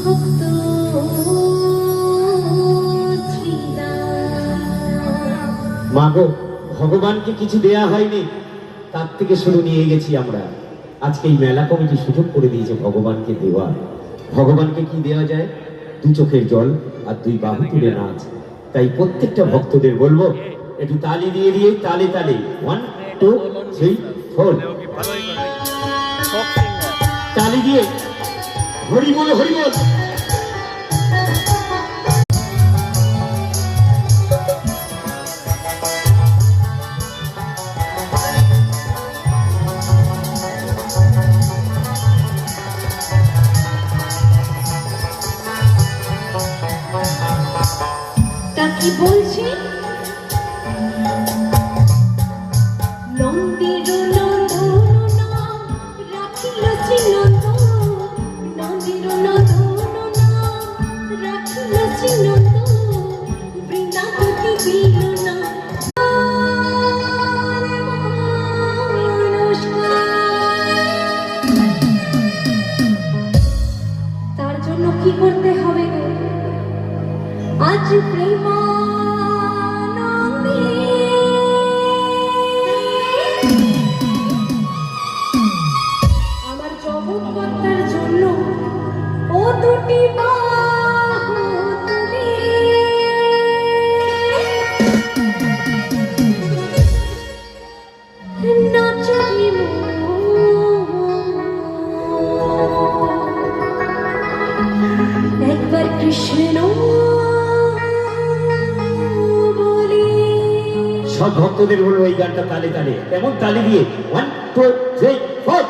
ভক্ত মাগো, ভগবানকে কিছু দেয়া হয়নি, তার থেকে শুরু নিয়ে গেছি আমরা। আজকে এই মেলা কমিটি সুযোগ করে দিয়েছে ভগবানকে দেওয়া। ভগবানকে কি দেওয়া যায়? দু চোখের জল আর দুই বাহু তুলে নাচ। তাই প্রত্যেকটা ভক্তদের বলবো একটু তালি দিয়ে দিয়ে তালে তালে 1 2 3 4 তালি দিয়ে হরি বল হরি বল। কি বলছি? নন্দির নন্দন রাখিল চিহ্নত, নন্দির নন্দন রাখিল চিহ্নত, বৃন্দাবতী দিল না। তার জন্য কি করতে হবে? আজ প্রেম আমার জগৎকর্তার জন্য ও দুটি বাহু তুলে নাচি একবার কৃষ্ণ। সব ভক্তদের বলবো এই গানটা তালে তালে, এমন তালে দিয়ে 1 2 3 4